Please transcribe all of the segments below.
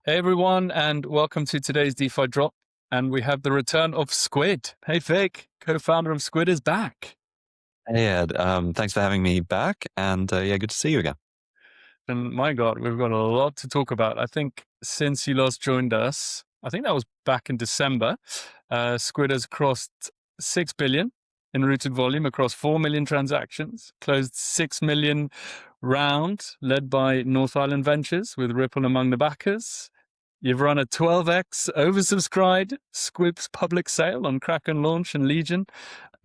Hey everyone, and welcome to today's DeFi Drop. And we have the return of Squid. Hey Vic, co-founder of Squid, is back. Hey Ed, thanks for having me back, and yeah, good to see you again. And my God, we've got a lot to talk about. I think since you last joined us, I think that was back in December, Squid has crossed 6 billion in routed volume across 4 million transactions, closed 6 million round led by North Island Ventures with Ripple among the backers. You've run a 12x oversubscribed Squib's public sale on Kraken launch and Legion,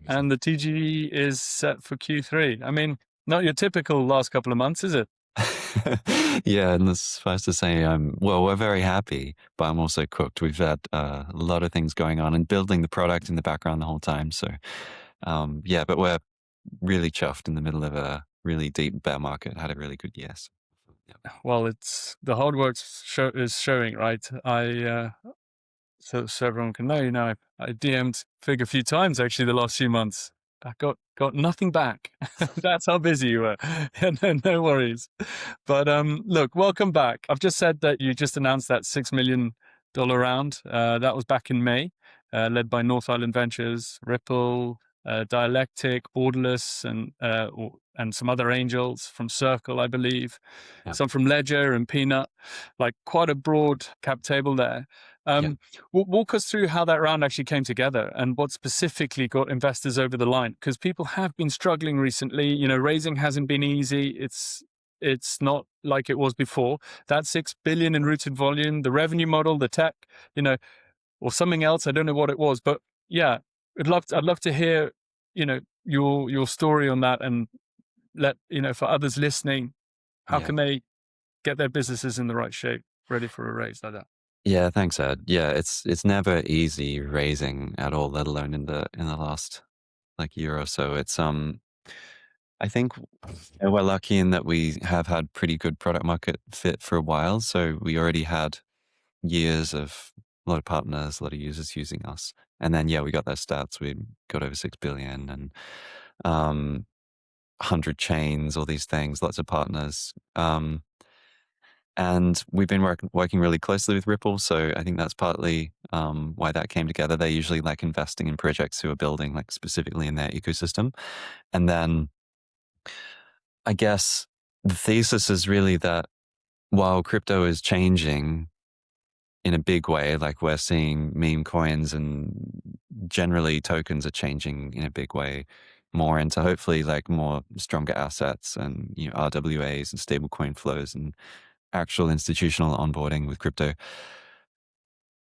and the TGE is set for Q3. I mean, not your typical last couple of months, is it? Yeah, and suffice to say, well, we're very happy, but I'm also cooked. We've had a lot of things going on and building the product in the background the whole time. So, yeah, but we're really chuffed in the middle of a really deep bear market. Had a really good year. So, yeah. Well, it's the hard work is showing, right? So everyone can know, I DM'd Fig a few times actually the last few months. I got nothing back. That's how busy you were. Yeah, no worries. But look, welcome back. I've just said that you just announced that $6 million round. That was back in May, led by North Island Ventures, Ripple, Dialectic, Borderless, and some other angels from Circle, I believe. Yeah. Some from Ledger and Peanut. Like quite a broad cap table there. Yeah. Walk us through how that round actually came together and what specifically got investors over the line, because people have been struggling recently. Raising hasn't been easy. It's not like it was before. That 6 billion in routed volume, the revenue model, the tech, or something else. I don't know what it was, but yeah, I'd love to hear, your story on that, and for others listening, how Yeah. can they get their businesses in the right shape, ready for a raise like that? Yeah, thanks, Ed. Yeah, it's never easy raising at all, let alone in the last like year or so. I think we're lucky in that we have had pretty good product market fit for a while. So we already had years of a lot of partners, a lot of users using us. And then, yeah, we got those stats. We got over 6 billion and 100 chains, all these things, lots of partners. And we've been working really closely with Ripple. So I think that's partly why that came together. They usually like investing in projects who are building like specifically in their ecosystem. And then I guess the thesis is really that while crypto is changing in a big way, like we're seeing meme coins and generally tokens are changing in a big way, more into hopefully like more stronger assets and RWAs and stablecoin flows and actual institutional onboarding with crypto.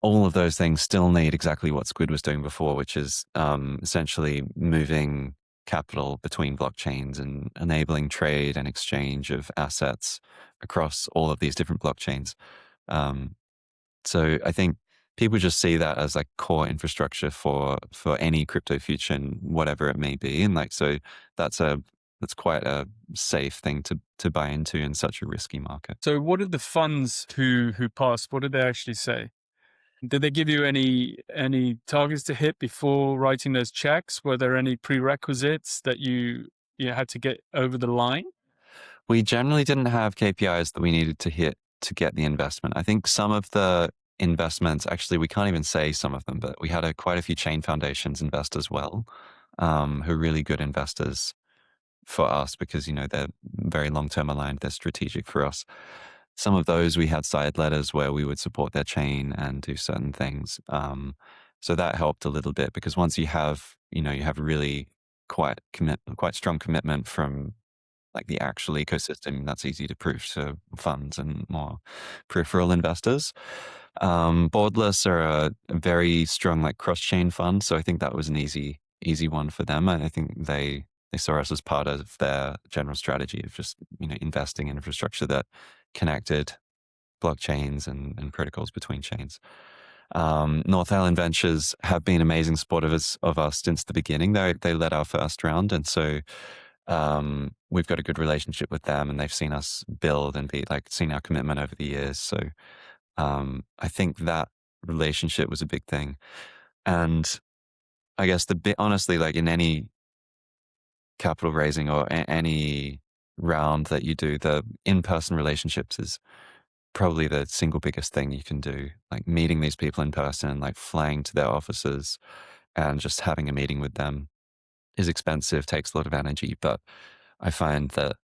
All of those things still need exactly what Squid was doing before, which is essentially moving capital between blockchains and enabling trade and exchange of assets across all of these different blockchains. Um, so I think people just see that as like core infrastructure for any crypto future and whatever it may be, and like so that's quite a safe thing to buy into in such a risky market. So what did the funds who passed, what did they actually say? Did they give you any targets to hit before writing those checks? Were there any prerequisites that you had to get over the line? We generally didn't have KPIs that we needed to hit to get the investment. I think some of the investments, actually, we can't even say some of them, but we had quite a few chain foundations invest as well, who are really good investors for us because, they're very long-term aligned. They're strategic for us. Some of those we had side letters where we would support their chain and do certain things. So that helped a little bit because once you have really quite strong commitment from like the actual ecosystem, that's easy to prove to funds and more peripheral investors. Borderless are a very strong like cross-chain fund, so I think that was an easy one for them. And I think they saw us as part of their general strategy of just investing in infrastructure that connected blockchains and protocols between chains. North Island Ventures have been amazing supporters of us since the beginning. They led our first round, and so we've got a good relationship with them, and they've seen us build and seen our commitment over the years. So I think that relationship was a big thing. And I guess honestly, like in any capital raising or any round that you do, the in-person relationships is probably the single biggest thing you can do. Like meeting these people in person, like flying to their offices and just having a meeting with them is expensive, takes a lot of energy. But I find that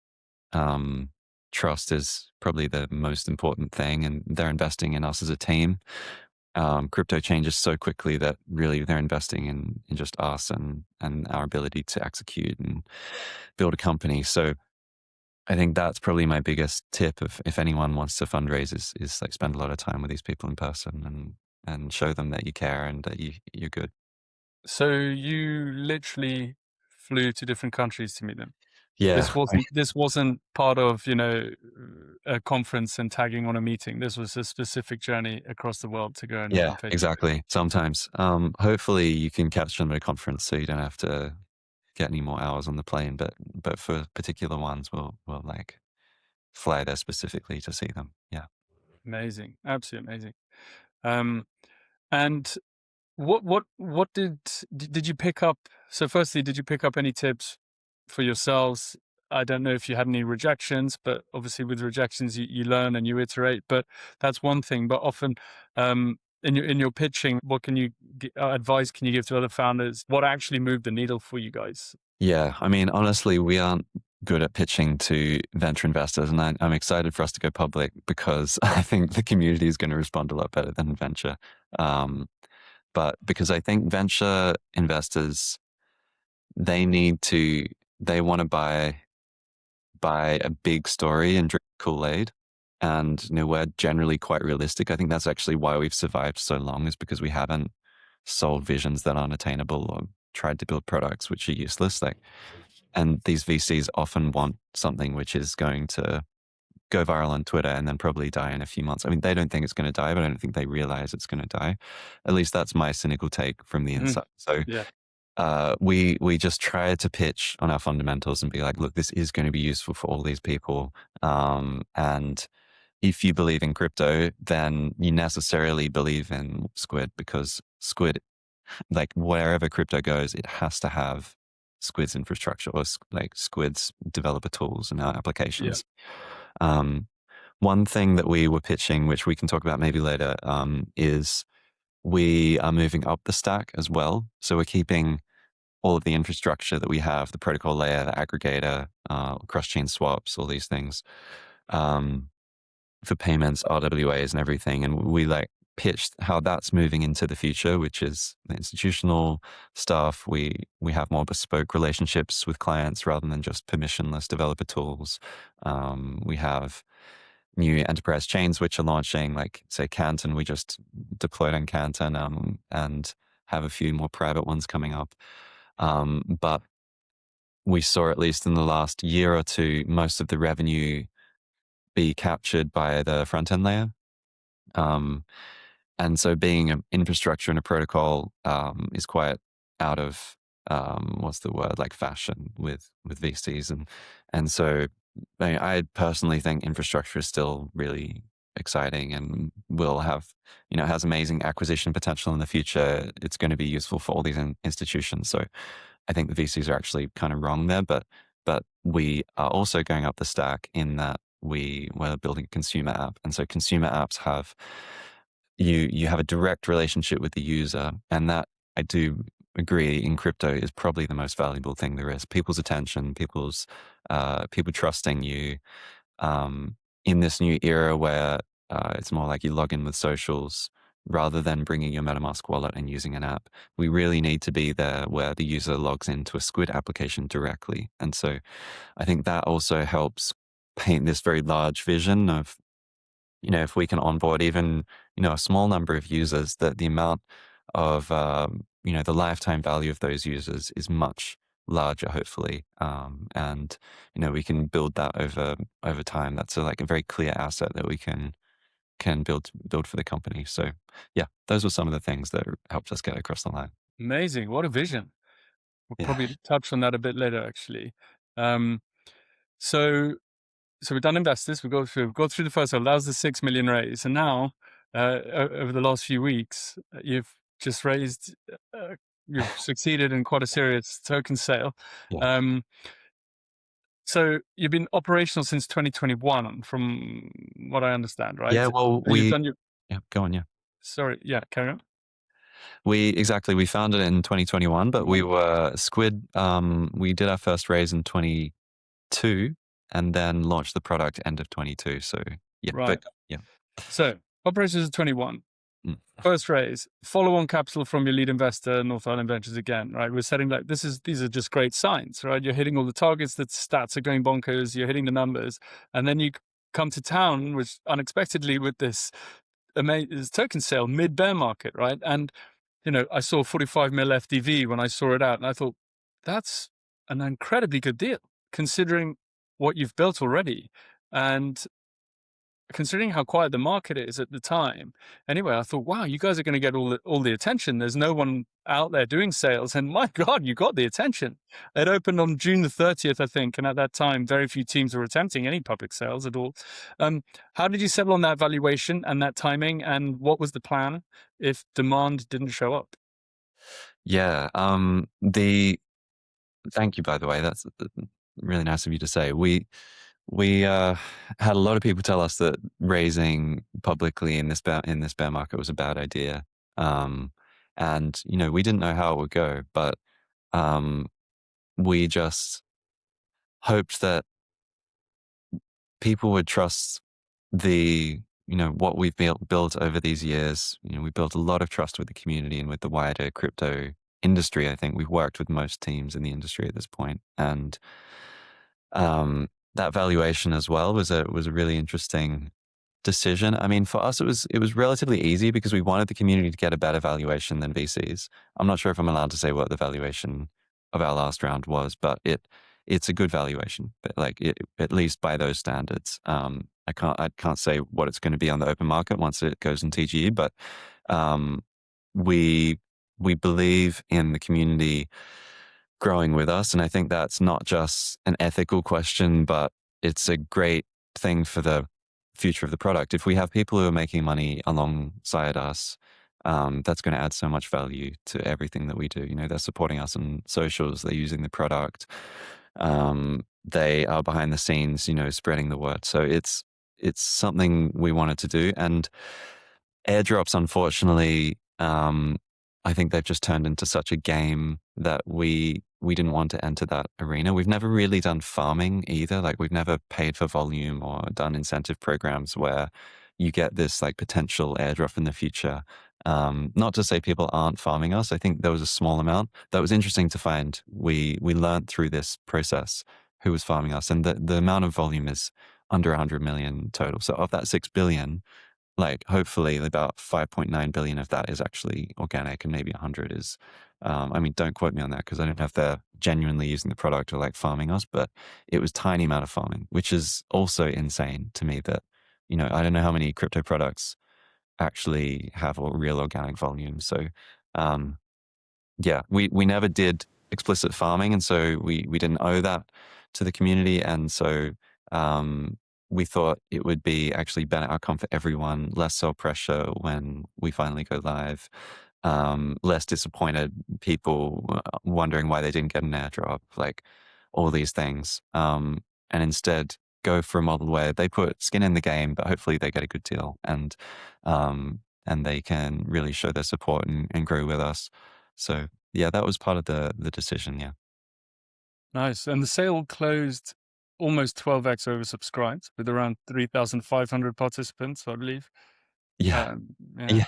um, trust is probably the most important thing, and they're investing in us as a team. Crypto changes so quickly that really they're investing in just us and our ability to execute and build a company. So I think that's probably my biggest tip of if anyone wants to fundraise is like spend a lot of time with these people in person and show them that you care and that you're good. So you literally flew to different countries to meet them. Yeah. This wasn't part of, you know, a conference and tagging on a meeting. This was a specific journey across the world to go and Yeah, meet face to face. exactly. Sometimes. Hopefully you can catch them at a conference so you don't have to get any more hours on the plane. But for particular ones we'll like fly there specifically to see them. Yeah. Amazing. Absolutely amazing. Um, and what did you pick up? So firstly, did you pick up any tips for yourselves? I don't know if you had any rejections, but obviously with rejections you learn and you iterate. But that's one thing. But often, in your pitching, what can you advice can you give to other founders? What actually moved the needle for you guys? Yeah. I mean, honestly, we aren't good at pitching to venture investors, and I'm excited for us to go public because I think the community is going to respond a lot better than venture. Um, but because I think venture investors, they need to, they want to buy a big story and drink Kool-Aid. And we're generally quite realistic. I think that's actually why we've survived so long, is because we haven't sold visions that aren't attainable or tried to build products which are useless. Like, and these VCs often want something which is going to go viral on Twitter and then probably die in a few months. I mean, they don't think it's going to die, but I don't think they realize it's going to die. At least that's my cynical take from the Mhm. inside. So Yeah. we just try to pitch on our fundamentals and be like, look, this is going to be useful for all these people. And if you believe in crypto, then you necessarily believe in Squid, because Squid, like wherever crypto goes, it has to have Squid's infrastructure or like Squid's developer tools and our Yeah. applications. Um, One thing that we were pitching, which we can talk about maybe later, is we are moving up the stack as well. So we're keeping all of the infrastructure that we have, the protocol layer, the aggregator, cross-chain swaps, all these things, um, for payments, RWAs and everything. And we like pitched how that's moving into the future, which is the institutional stuff. We have more bespoke relationships with clients rather than just permissionless developer tools. We have new enterprise chains which are launching, like say Canton. We just deployed on Canton, and have a few more private ones coming up. But we saw, at least in the last year or two, most of the revenue be captured by the front end layer. Um, and so being an infrastructure and a protocol is quite out of what's the word, like fashion with VCs. And so I personally think infrastructure is still really exciting and will have, has amazing acquisition potential in the future. It's going to be useful for all these institutions. So I think the VCs are actually kind of wrong there, but we are also going up the stack in that we're building a consumer app, and so consumer apps have you have a direct relationship with the user, and that, I do agree, in crypto is probably the most valuable thing there is. People's attention, people trusting you, um, in this new era where it's more like you log in with socials rather than bringing your MetaMask wallet and using an app. We really need to be there where the user logs into a Squid application directly. And so I think that also helps paint this very large vision of, if we can onboard even, a small number of users, that the amount of, the lifetime value of those users is much larger, hopefully. And, we can build that over time. That's like a very clear asset that we can build for the company. So yeah, those were some of the things that helped us get across the line. Amazing. What a vision. We'll Yeah. probably touch on that a bit later, actually. Um, so so we've done investors. We've got through the first level. That was the 6 million raise, and now over the last few weeks, you've just raised. You've succeeded in quite a serious token sale. Yeah. Um, So you've been operational since 2021, from what I understand, right? Yeah, well, And you've done your. yeah, go on, yeah. Sorry, yeah, carry on. We founded it in 2021, but we were Squid. We did our first raise in 22 and then launched the product end of 22. So yeah, Right. but yeah. So operations is 21. Mm. First raise, follow-on capital from your lead investor, North Island Ventures again, right? We're setting like these are just great signs, right? You're hitting all the targets, the stats are going bonkers, you're hitting the numbers, and then you come to town, which unexpectedly with this amazing token sale mid bear market, right? And I saw 45 mil FDV when I saw it out, and I thought that's an incredibly good deal considering what you've built already. And considering how quiet the market is at the time, anyway, I thought, wow, you guys are going to get all the attention. There's no one out there doing sales, and my God, you got the attention. It opened on June the 30th, I think, and at that time, very few teams were attempting any public sales at all. How did you settle on that valuation and that timing, and what was the plan if demand didn't show up? Yeah. Thank you, by the way. That's really nice of you to say. We had a lot of people tell us that raising publicly in this bear market was a bad idea. And we didn't know how it would go, but we just hoped that people would trust what we've built over these years. We built a lot of trust with the community and with the wider crypto industry. I think we've worked with most teams in the industry at this point, and that valuation as well was a really interesting decision. I mean, for us, it was relatively easy because we wanted the community to get a better valuation than VCs. I'm not sure if I'm allowed to say what the valuation of our last round was, but it's a good valuation, but at least by those standards. I can't say what it's going to be on the open market once it goes in TGE, but um, we we believe in the community growing with us, and I think that's not just an ethical question, but it's a great thing for the future of the product. If we have people who are making money alongside us, that's going to add so much value to everything that we do. They're supporting us on socials, they're using the product, they are behind the scenes, spreading the word. So it's something we wanted to do. And airdrops, unfortunately, I think they've just turned into such a game that we didn't want to enter that arena. We've never really done farming either. Like, we've never paid for volume or done incentive programs where you get this potential airdrop in the future. Not to say people aren't farming us. I think there was a small amount that was interesting to find. We learned through this process who was farming us, and the amount of volume is under 100 million total. So of that 6 billion, hopefully about 5.9 billion of that is actually organic, and maybe 100 is, I mean, don't quote me on that because I don't know if they're genuinely using the product or farming us, but it was tiny amount of farming, which is also insane to me that, I don't know how many crypto products actually have a real organic volume. So, yeah, we never did explicit farming, and so we didn't owe that to the community. And so, we thought it would be actually better outcome for everyone, less sell pressure when we finally go live, less disappointed people wondering why they didn't get an airdrop, all these things. And instead go for a model where they put skin in the game, but hopefully they get a good deal, and they can really show their support and grow with us. So yeah, that was part of the decision. Yeah. Nice. And the sale closed almost 12x oversubscribed with around 3,500 participants, I believe. Yeah. Yeah. Yeah.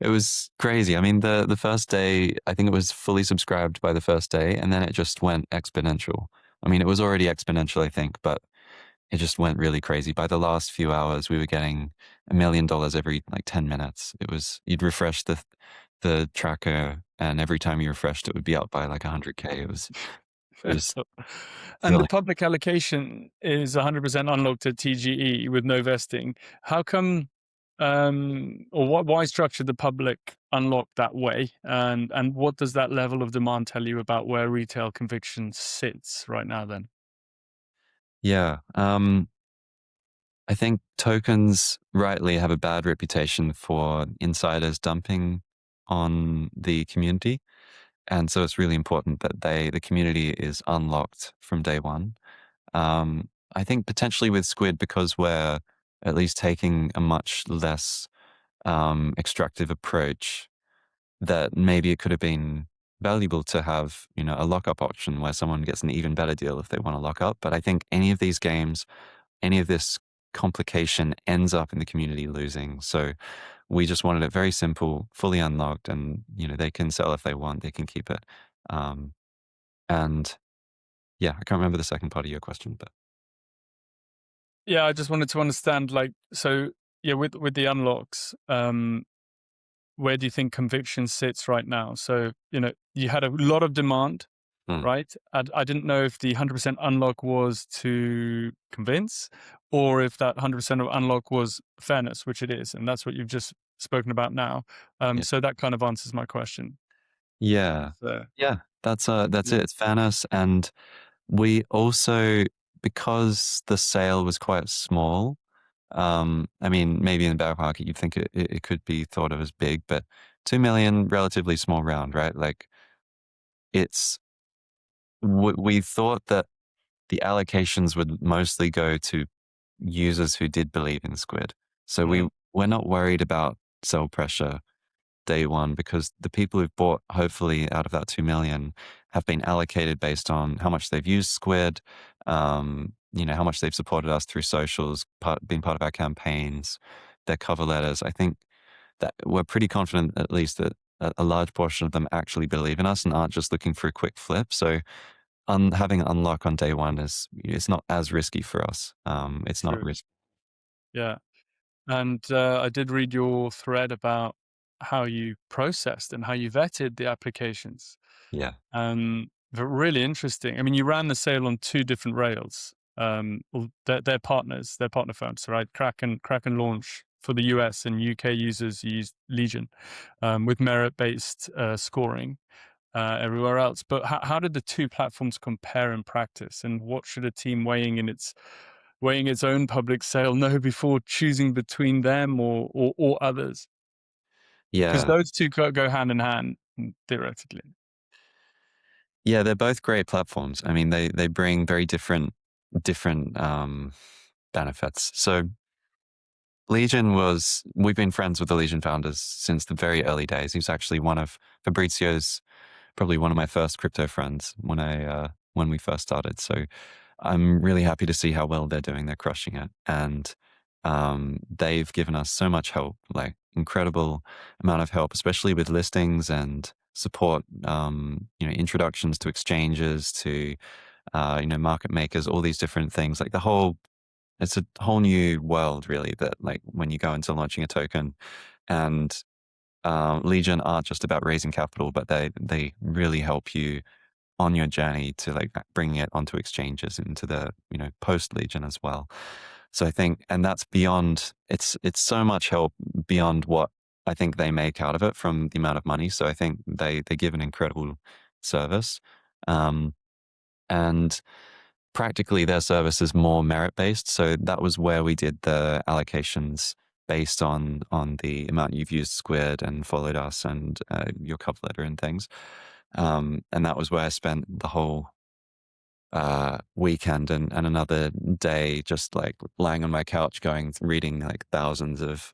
It was crazy. I mean, the first day, I think it was fully subscribed by the first day, and then it just went exponential. I mean, it was already exponential, I think, but it just went really crazy. By the last few hours, we were getting $1 million every 10 minutes. It was, you'd refresh the tracker, and every time you refreshed, it would be up by 100K. It was And the really, public allocation is 100% unlocked at TGE with no vesting. How come, why structure the public unlock that way? And what does that level of demand tell you about where retail conviction sits right now then? yeah. I think tokens rightly have a bad reputation for insiders dumping on the community. And so it's really important that the community is unlocked from day one. I think potentially with Squid, because we're at least taking a much less extractive approach, that maybe it could have been valuable to have, a lockup option where someone gets an even better deal if they want to lock up. But I think any of these games, any of this complication ends up in the community losing. So we just wanted it very simple, fully unlocked, and they can sell if they want, they can keep it. Um, and yeah, I can't remember the second part of your question, but Yeah, I just wanted to understand, like, so yeah, with the unlocks, where do you think conviction sits right now? So, you had a lot of demand, mm, right? I didn't know if the 100% unlock was to convince, or if that 100% of unlock was fairness, which it is, and that's what you've just spoken about now. yeah, So that kind of answers my question. yeah, So, yeah. That's yeah. it. It's fairness, and we also, because the sale was quite small. I mean, maybe in the bear market, you'd think it could be thought of as big, but 2 million, relatively small round, right? Like it's, we thought that the allocations would mostly go to users who did believe in Squid. So Mm, we're not worried about sell pressure day one, because the people who've bought, hopefully out of that 2 million, have been allocated based on how much they've used Squid, how much they've supported us through socials, been part of our campaigns, their cover letters. I think that we're pretty confident, at least, that a large portion of them actually believe in us and aren't just looking for a quick flip. So having an unlock on day one it's not as risky for us. It's not true. risky. Yeah. And I did read your thread about how you processed and how you vetted the applications. Yeah. Really interesting. I mean, you ran the sale on two different rails. Well, they're partners, they're partner firms, right? Kraken Launch for the US, and UK users use Legion with merit-based scoring everywhere else. But how did the two platforms compare in practice, and what should a team weighing its own public sale know before choosing between them or others? Because Yeah. those two go hand in hand, theoretically. Yeah, they're both great platforms. I mean, they bring very different benefits. So we've been friends with the Legion founders since the very early days. He's actually one of Fabrizio's, probably one of my first crypto friends when we first started. So I'm really happy to see how well they're doing. They're crushing it, and they've given us so much help, like incredible amount of help, especially with listings and support. Introductions to exchanges, to market makers, all these different things. Like it's a whole new world, really. That, like, when you go into launching a token, and Legion aren't just about raising capital, but they really help you on your journey to, like, bringing it onto exchanges into the post Legion as well. So I think, and that's beyond. It's so much help beyond what I think they make out of it from the amount of money. So I think they give an incredible service, um, and practically their service is more merit based. So that was where we did the allocations based on the amount you've used Squid and followed us and your cover letter and things. And that was where I spent the whole weekend and another day just like lying on my couch reading like thousands of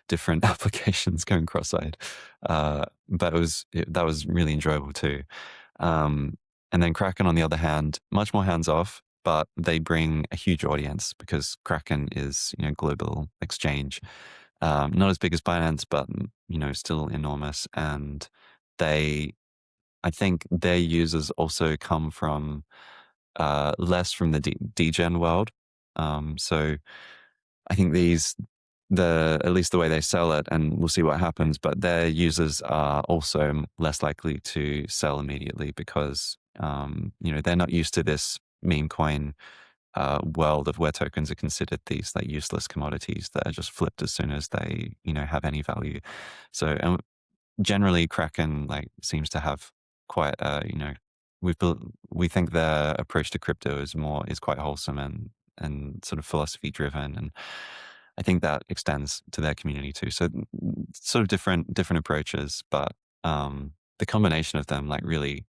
different applications going cross-eyed. But that was really enjoyable too. Um, and then Kraken, on the other hand, much more hands-off, but they bring a huge audience because Kraken is, global exchange. Not as big as Binance, but still enormous. And they, I think their users also come from less from the degen world. So I think at least the way they sell it, and we'll see what happens, but their users are also less likely to sell immediately because, they're not used to this meme coin world of where tokens are considered these like useless commodities that are just flipped as soon as they, have any value. So, and generally Kraken like seems to have quite we we think their approach to crypto is quite wholesome and sort of philosophy driven, and I think that extends to their community too. So sort of different approaches, but the combination of them like really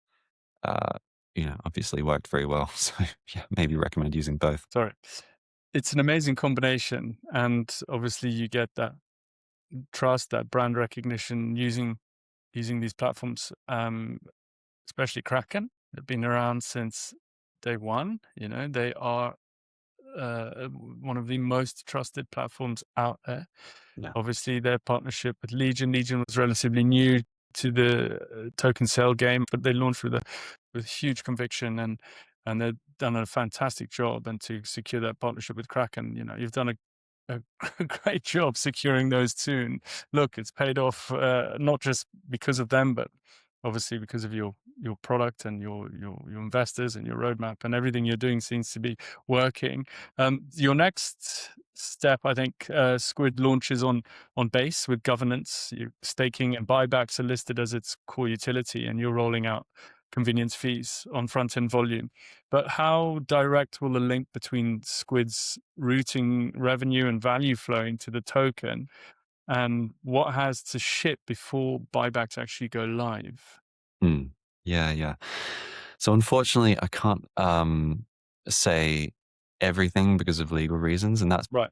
obviously worked very well. So yeah, maybe recommend using both. Sorry. It's an amazing combination, and obviously you get that trust, that brand recognition using these platforms, especially Kraken. They've been around since day one. They are one of the most trusted platforms out there. Yeah. Obviously, their partnership with Legion. Legion was relatively new to the token sale game, but they launched with huge conviction, and they've done a fantastic job. And to secure that partnership with Kraken, you've done a great job securing those two. And look, it's paid off, not just because of them, but obviously because of your product and your investors and your roadmap, and everything you're doing seems to be working. Your next step, I think, Squid launches on Base with governance. Staking and buybacks are listed as its core utility, and you're rolling out convenience fees on front-end volume. But how direct will the link between Squid's routing revenue and value flowing to the token, and what has to ship before buybacks actually go live? Mm. Yeah, yeah. So unfortunately, I can't say everything because of legal reasons, and that's Right.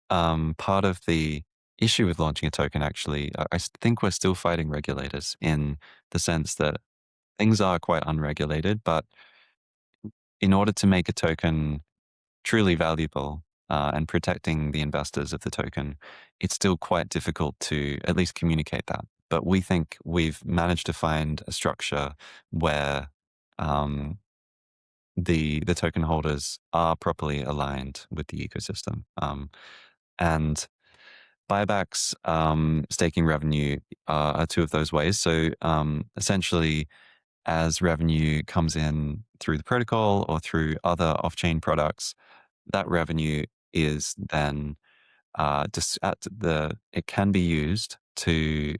part of the issue with launching a token. Actually, I think we're still fighting regulators in the sense that things are quite unregulated, but in order to make a token truly valuable and protecting the investors of the token, it's still quite difficult to at least communicate that. But we think we've managed to find a structure where um, the token holders are properly aligned with the ecosystem. And buybacks, staking revenue are two of those ways. So essentially, as revenue comes in through the protocol or through other off-chain products, that revenue is then it can be used to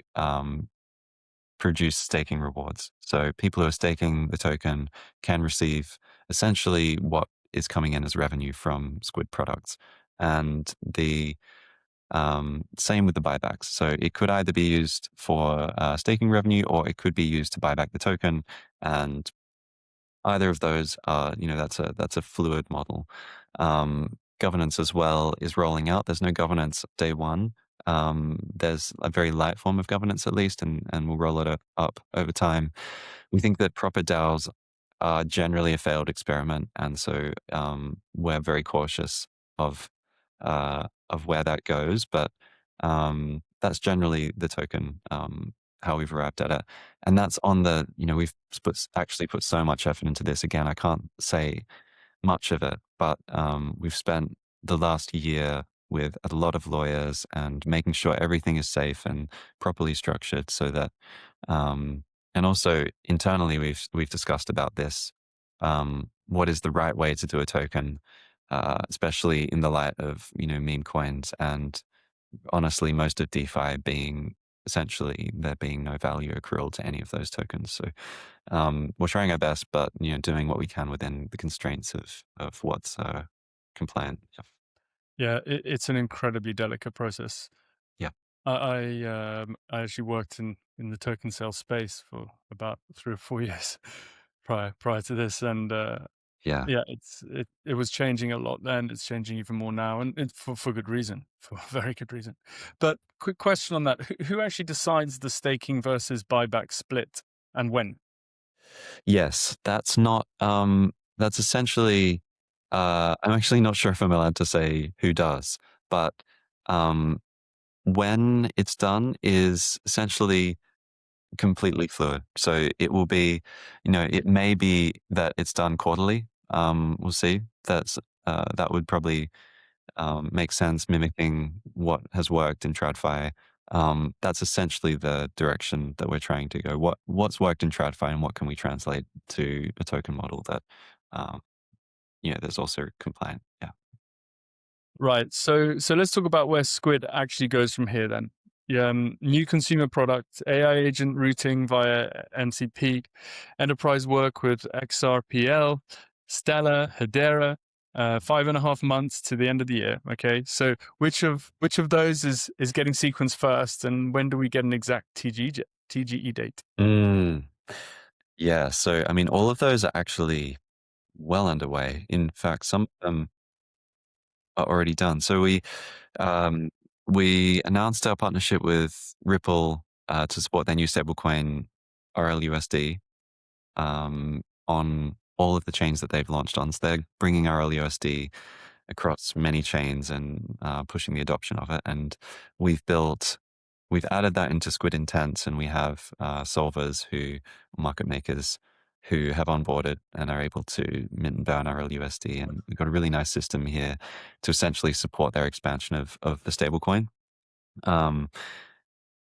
produce staking rewards. So people who are staking the token can receive essentially what is coming in as revenue from Squid products. And the same with the buybacks. So it could either be used for staking revenue, or it could be used to buy back the token. And either of those are, that's a fluid model. Governance as well is rolling out. There's no governance day one. There's a very light form of governance at least, and we'll roll it up over time. We think that proper DAOs are generally a failed experiment, and so we're very cautious of where that goes. But that's generally the token, how we've arrived at it. And that's on the, we've actually put so much effort into this. Again, I can't say much of it, but we've spent the last year with a lot of lawyers and making sure everything is safe and properly structured so that, and also internally we've discussed about this, what is the right way to do a token, especially in the light of, meme coins and honestly, most of DeFi being essentially there being no value accrual to any of those tokens. So we're trying our best, but doing what we can within the constraints of what's compliant. Yeah, it's an incredibly delicate process. Yeah, I actually worked in the token sales space for about 3 or 4 years prior to this, and yeah. yeah, it was changing a lot then. It's changing even more now, and for good reason, for very good reason. But quick question on that: who actually decides the staking versus buyback split, and when? Yes, that's not. That's essentially. I'm actually not sure if I'm allowed to say who does, but um, when it's done is essentially completely fluid. So it will be, it may be that it's done quarterly. We'll see. That would probably make sense, mimicking what has worked in TradFi. That's essentially the direction that we're trying to go. What's worked in TradFi, and what can we translate to a token model that, um, that's also compliant. Yeah. Right. So let's talk about where Squid actually goes from here then. Yeah, new consumer product, AI agent routing via MCP, enterprise work with XRPL, Stella, Hedera, 5.5 months to the end of the year. Okay. So which of those is getting sequenced first, and when do we get an exact TGE date? Mm. Yeah. So, I mean, all of those are actually well underway. In fact, some of them are already done. So um, we announced our partnership with Ripple to support their new stablecoin RLUSD on all of the chains that they've launched on. So they're bringing RLUSD across many chains and pushing the adoption of it. And we've built, we've added that into Squid Intents, and we have solvers who, market makers who have onboarded and are able to mint and burn RLUSD. And we've got a really nice system here to essentially support their expansion of the stablecoin. Um,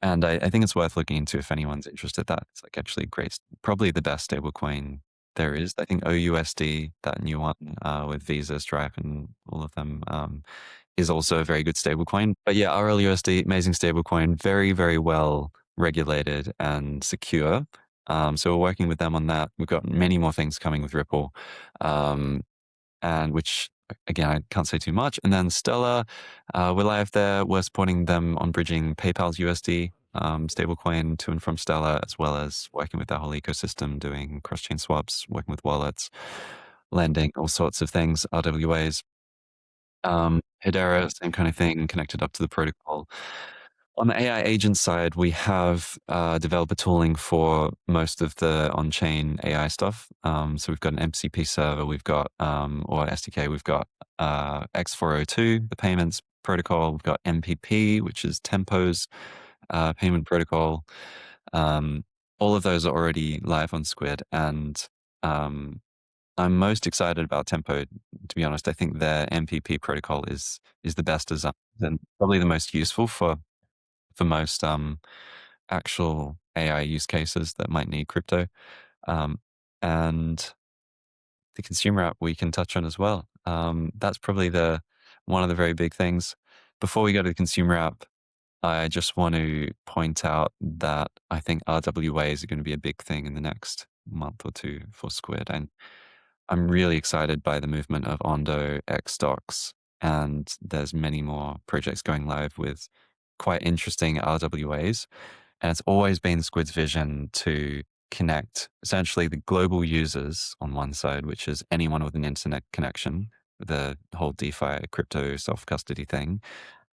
and I think it's worth looking into if anyone's interested. That it's like actually great, probably the best stablecoin there is. I think OUSD, that new one with Visa, Stripe, and all of them, is also a very good stablecoin. But yeah, RLUSD, amazing stablecoin, very, very well regulated and secure. So we're working with them on that. We've got many more things coming with Ripple. And which again, I can't say too much. And then Stellar, we're live there. We're supporting them on bridging PayPal's USD stablecoin to and from Stellar, as well as working with their whole ecosystem, doing cross-chain swaps, working with wallets, lending, all sorts of things, RWAs. Hedera, same kind of thing, connected up to the protocol. On the AI agent side, we have developer tooling for most of the on-chain AI stuff. So we've got an MCP server, we've got, or SDK, we've got X402, the payments protocol, we've got MPP, which is Tempo's payment protocol. All of those are already live on Squid, and I'm most excited about Tempo, to be honest. I think their MPP protocol is the best designed and probably the most useful for most actual AI use cases that might need crypto. Um, and the consumer app we can touch on as well. That's probably one of the very big things. Before we go to the consumer app, I just want to point out that I think RWAs are going to be a big thing in the next month or two for Squid. And I'm really excited by the movement of Ondo, Xdocs, and there's many more projects going live with quite interesting RWAs. And it's always been Squid's vision to connect essentially the global users on one side, which is anyone with an internet connection, the whole DeFi crypto self custody thing,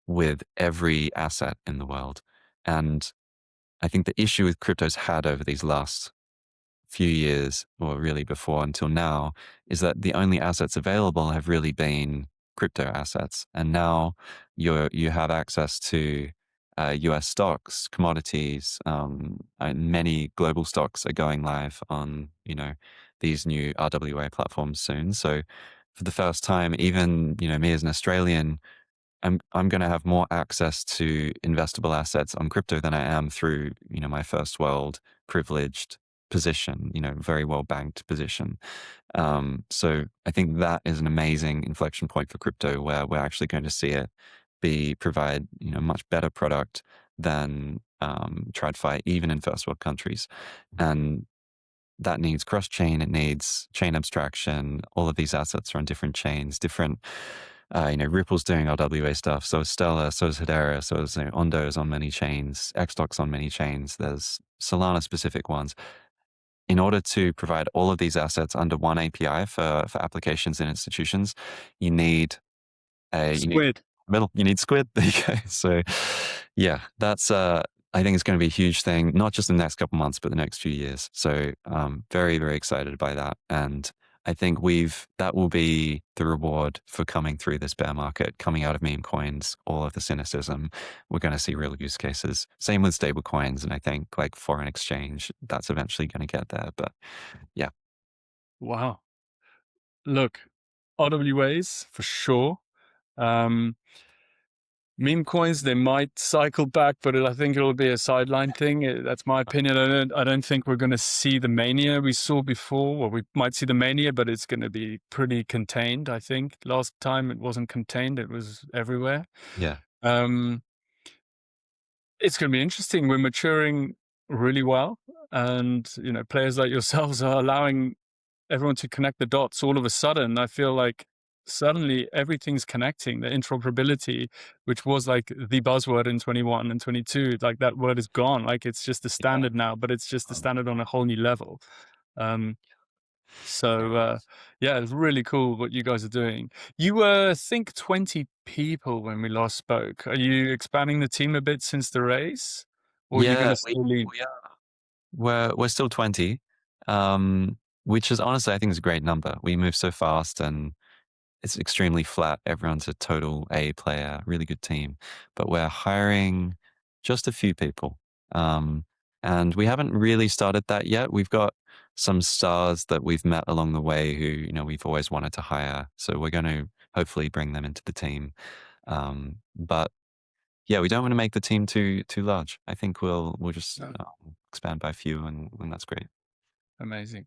with every asset in the world. And I think the issue with crypto's had over these last few years, or really before until now, is that the only assets available have really been crypto assets. And now you have access to US stocks, commodities, and many global stocks are going live on, these new RWA platforms soon. So for the first time, even, me as an Australian, I'm going to have more access to investable assets on crypto than I am through, my first world privileged position, very well banked position. So I think that is an amazing inflection point for crypto where we're actually going to see it provide, much better product than TradFi, even in first world countries. And that needs cross chain, it needs chain abstraction. All of these assets are on different chains, different, Ripple's doing RWA stuff. So is Stellar, so is Hedera, so is Ondo is on many chains, Xdocs on many chains. There's Solana specific ones. In order to provide all of these assets under one API for applications and institutions, you need you need Squid. you need Squid. There you go. So yeah, that's I think it's going to be a huge thing, not just in the next couple months, but the next few years. So very, very excited by that. And I think that will be the reward for coming through this bear market, coming out of meme coins, all of the cynicism. We're going to see real use cases. Same with stable coins. And I think like foreign exchange, that's eventually going to get there. But yeah. Wow. Look, RWAs for sure. Meme coins, they might cycle back, but I think it'll be a sideline thing. That's my opinion. I don't think we're going to see the mania we saw before. Well, we might see the mania, but it's going to be pretty contained, I think. Last time it wasn't contained, it was everywhere. Yeah. Um, it's going to be interesting. We're maturing really well. And, players like yourselves are allowing everyone to connect the dots. All of a sudden, I feel like suddenly everything's connecting. The interoperability, which was like the buzzword in 21 and 22, like that word is gone. Like it's just the Yeah. standard now, but it's just the standard on a whole new level. Um, so yeah, it's really cool what you guys are doing. You were, I think, 20 people when we last spoke. Are you expanding the team a bit since the raise, or are you going Yeah, to stay lean? we are. We're still 20, which is honestly, I think is a great number. We move so fast and it's extremely flat. Everyone's a total A player, really good team. But we're hiring just a few people. And we haven't really started that yet. We've got some stars that we've met along the way who, we've always wanted to hire. So we're going to hopefully bring them into the team. But yeah, we don't want to make the team too large. I think we'll just No. expand by a few, and that's great. Amazing.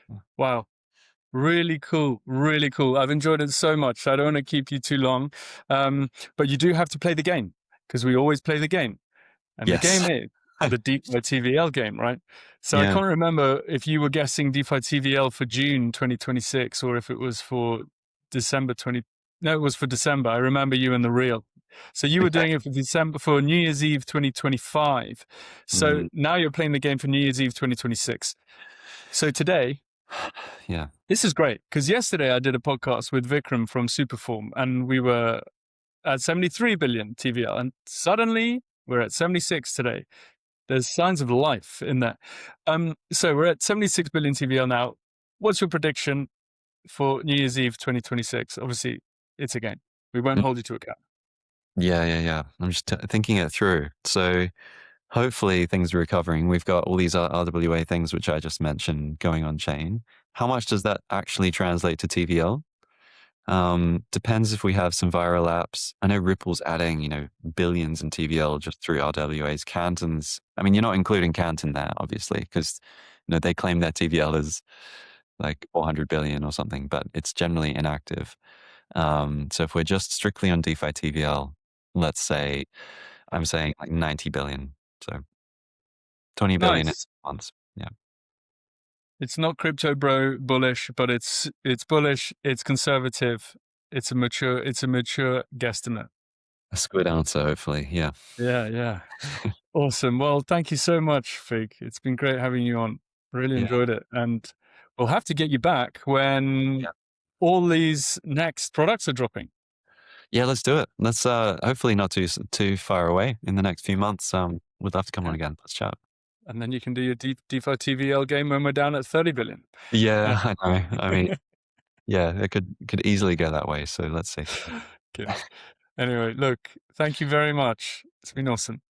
Yeah. Wow. Really cool. Really cool. I've enjoyed it so much. I don't want to keep you too long. But you do have to play the game, because we always play the game. And the game Yes. is the DeFi TVL game, right? So I Yeah. can't remember if you were guessing DeFi TVL for June 2026 or if it was for December 20. No, it was for December. I remember you in the reel. So you were doing it for December, for New Year's Eve 2025. So Mm. now you're playing the game for New Year's Eve 2026. So today, Yeah. this is great, because yesterday I did a podcast with Vikram from Superform and we were at 73 billion TVL, and suddenly we're at 76 today. There's signs of life in that. So we're at 76 billion TVL now. What's your prediction for New Year's Eve 2026? Obviously, it's a game. We won't Mm. hold you to account. Yeah. I'm just thinking it through. So hopefully things are recovering. We've got all these RWA things, which I just mentioned, going on chain. How much does that actually translate to TVL? Depends if we have some viral apps. I know Ripple's adding, billions in TVL just through RWAs. Canton's, I mean, you're not including Canton there, obviously, because, they claim their TVL is like 400 billion or something, but it's generally inactive. So if we're just strictly on DeFi TVL, let's say, I'm saying like 90 billion. So 20 billion in Nice. months. Yeah. It's not crypto bro bullish, but it's bullish. It's conservative. It's a mature guesstimate. A Squid answer, hopefully. Yeah. Yeah. Awesome. Well, thank you so much, Fig. It's been great having you on. Really Yeah. enjoyed it. And we'll have to get you back when all these next products are dropping. Yeah, let's do it. Let's hopefully not too far away in the next few months. We'd love to come on again. Let's chat. And then you can do your DeFi TVL game when we're down at 30 billion. Yeah, I know. I mean, yeah, it could easily go that way. So let's see. Good. Anyway, look, thank you very much. It's been awesome.